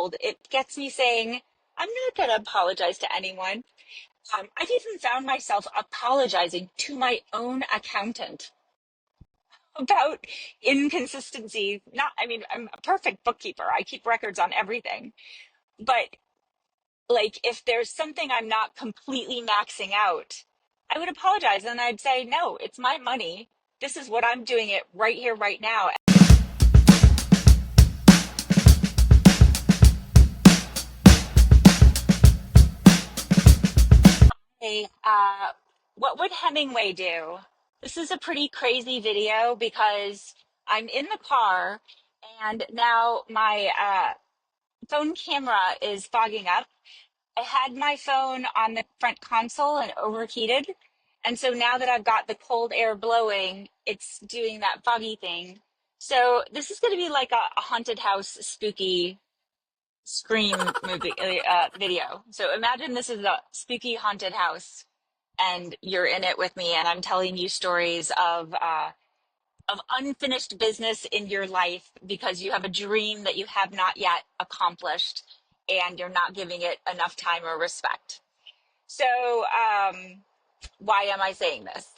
cold, it gets me saying, I'm not going to apologize to anyone. I've even found myself apologizing to my own accountant about inconsistency. Not, I mean, I'm a perfect bookkeeper. I keep records on everything. But like, if there's something I'm not completely maxing out, I would apologize and I'd say, no, it's my money. This is what I'm doing it right here, right now. Hey, what would Hemingway do? This is a pretty crazy video because I'm in the car and now my phone camera is fogging up. I had my phone on the front console and overheated. And so now that I've got the cold air blowing, it's doing that foggy thing. So this is going to be like a haunted house spooky scream movie video. So imagine this is a spooky haunted house and you're in it with me and I'm telling you stories of unfinished business in your life because you have a dream that you have not yet accomplished and you're not giving it enough time or respect. So, why am I saying this?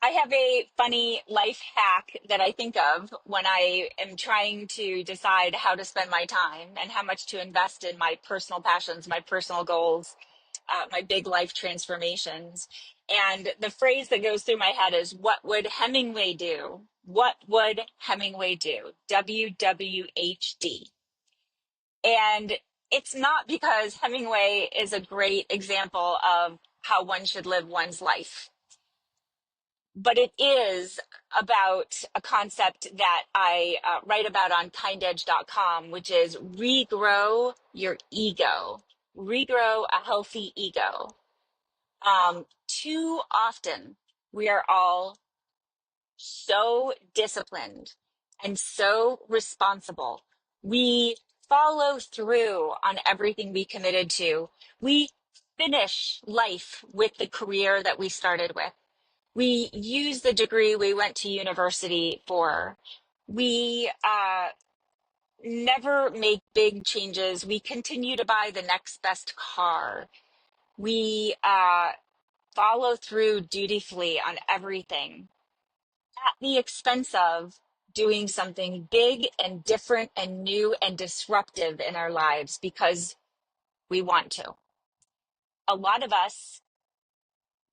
I have a funny life hack that I think of when I am trying to decide how to spend my time and how much to invest in my personal passions, my personal goals, my big life transformations. And the phrase that goes through my head is, what would Hemingway do? What would Hemingway do? WWHD. And it's not because Hemingway is a great example of how one should live one's life, but it is about a concept that I write about on KindEdge.com, which is regrow your ego, regrow a healthy ego. Too often, we are all so disciplined and so responsible. We follow through on everything we committed to. We finish life with the career that we started with. We use the degree we went to university for. We never make big changes. We continue to buy the next best car. We follow through dutifully on everything at the expense of doing something big and different and new and disruptive in our lives because we want to. A lot of us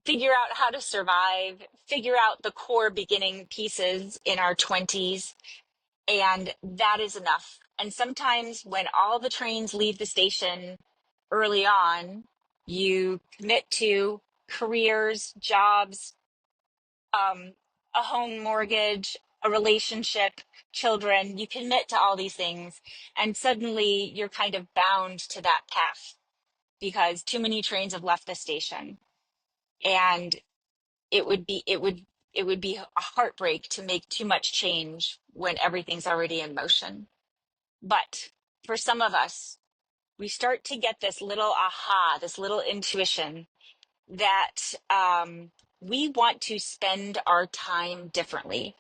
figure out how to survive, figure out the core beginning pieces in our 20s, and that is enough. And sometimes when all the trains leave the station early on, you commit to careers, jobs, a home mortgage, a relationship, children. You commit to all these things, and suddenly you're kind of bound to that path because too many trains have left the station. And it would be a heartbreak to make too much change when everything's already in motion. But for some of us, we start to get this little aha, this little intuition that we want to spend our time differently.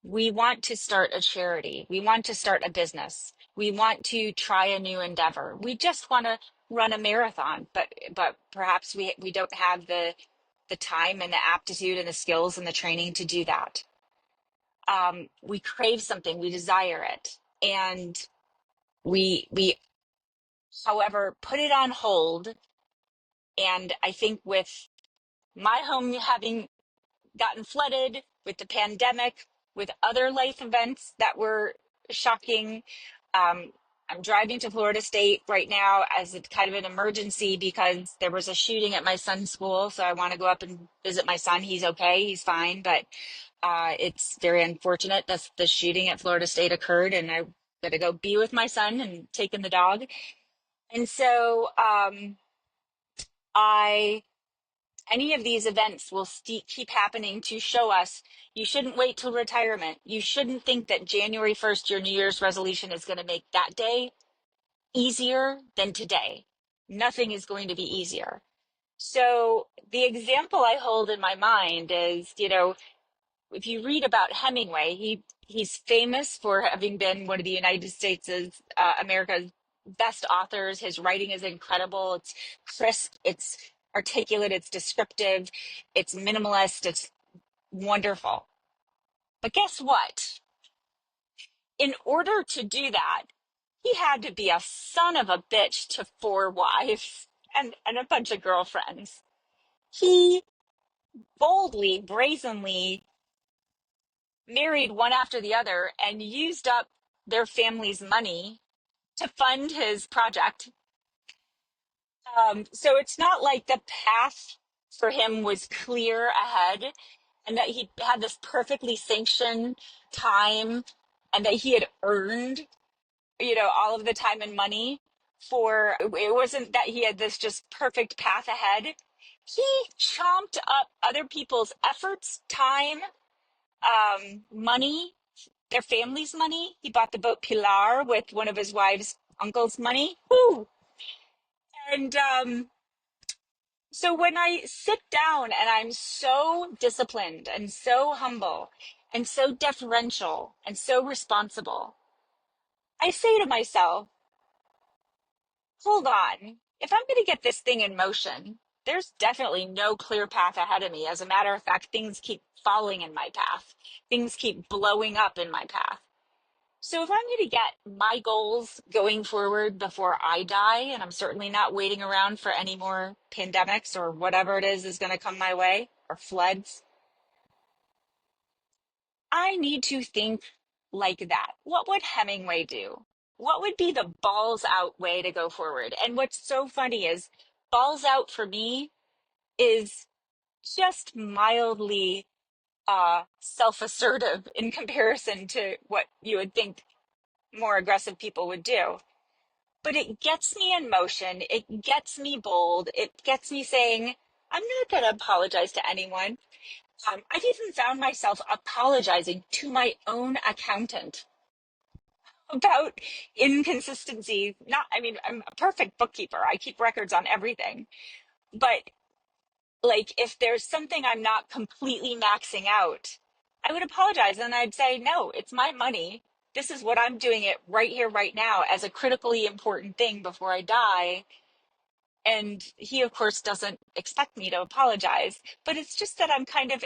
We want to start a charity. We want to start a business. We want to try a new endeavor. We just want to run a marathon, but perhaps we don't have the time and the aptitude and the skills and the training to do that. We crave something, we desire it, and we however put it on hold. And I think with my home having gotten flooded, with the pandemic, with other life events that were shocking. I'm driving to Florida State right now as a kind of an emergency because there was a shooting at my son's school. So I want to go up and visit my son. He's okay, he's fine, but it's very unfortunate that the shooting at Florida State occurred, and I got to go be with my son and taking the dog. And so I any of these events will keep happening to show us you shouldn't wait till retirement. You shouldn't think that January 1st, your New Year's resolution is going to make that day easier than today. Nothing is going to be easier. So the example I hold in my mind is, if you read about Hemingway, he's famous for having been one of the United States' America's best authors. His writing is incredible. It's crisp, it's articulate, it's descriptive, it's minimalist, it's wonderful. But guess what? In order to do that, he had to be a son of a bitch to four wives and a bunch of girlfriends. He boldly, brazenly married one after the other and used up their family's money to fund his project. So it's not like the path for him was clear ahead and that he had this perfectly sanctioned time and that he had earned, all of the time and money for it wasn't that he had this just perfect path ahead. He chomped up other people's efforts, time, money, their family's money. He bought the boat Pilar with one of his wife's uncle's money. Woo! And so when I sit down and I'm so disciplined and so humble and so deferential and so responsible, I say to myself, hold on, if I'm going to get this thing in motion, there's definitely no clear path ahead of me. As a matter of fact, things keep falling in my path, things keep blowing up in my path. So if I'm going to get my goals going forward before I die, and I'm certainly not waiting around for any more pandemics or whatever it is going to come my way or floods, I need to think like that. What would Hemingway do? What would be the balls out way to go forward? And what's so funny is balls out for me is just mildly self-assertive in comparison to what you would think more aggressive people would do. But it gets me in motion. It gets me bold. It gets me saying, I'm not going to apologize to anyone. I've even found myself apologizing to my own accountant about inconsistency. Not, I mean, I'm a perfect bookkeeper. I keep records on everything. But like, if there's something I'm not completely maxing out, I would apologize and I'd say, no, it's my money. This is what I'm doing it right here, right now, as a critically important thing before I die. And he, of course, doesn't expect me to apologize. But it's just that I'm kind of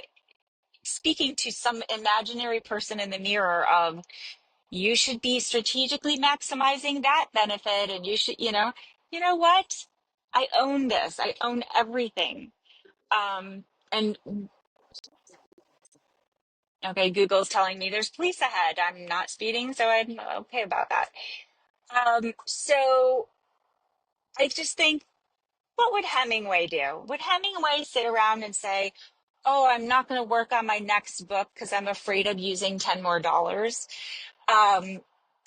speaking to some imaginary person in the mirror of, you should be strategically maximizing that benefit. And you should, you know what? I own this. I own everything. And okay, Google's telling me there's police ahead. I'm not speeding, so I'm okay about that. So I just think, what would Hemingway do? Would Hemingway sit around and say, oh, I'm not going to work on my next book because I'm afraid of using 10 more dollars? Um,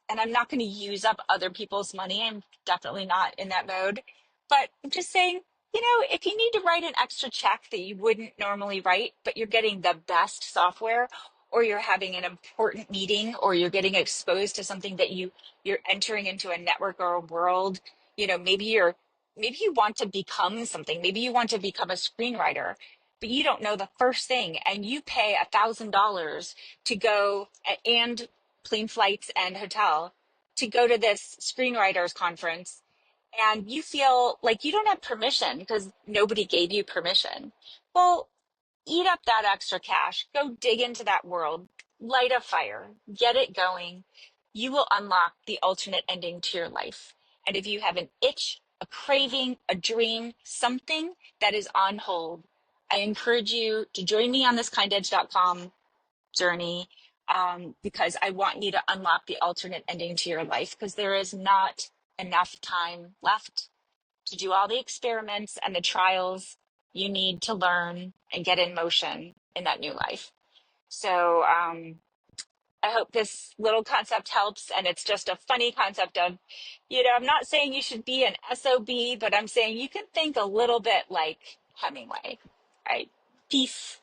and I'm not going to use up other people's money. I'm definitely not in that mode. But I'm just saying, if you need to write an extra check that you wouldn't normally write, but you're getting the best software, or you're having an important meeting, or you're getting exposed to something that you're entering into a network or a world, maybe you want to become something. Maybe you want to become a screenwriter, but you don't know the first thing, and you pay $1,000 to go and plane flights and hotel to go to this screenwriters conference, and you feel like you don't have permission because nobody gave you permission. Well, eat up that extra cash, go dig into that world, light a fire, get it going. You will unlock the alternate ending to your life. And if you have an itch, a craving, a dream, something that is on hold, I encourage you to join me on this kindedge.com journey, because I want you to unlock the alternate ending to your life, because there is not enough time left to do all the experiments and the trials you need to learn and get in motion in that new life. So I hope this little concept helps. And it's just a funny concept of, I'm not saying you should be an SOB, but I'm saying you can think a little bit like Hemingway. All right. Peace.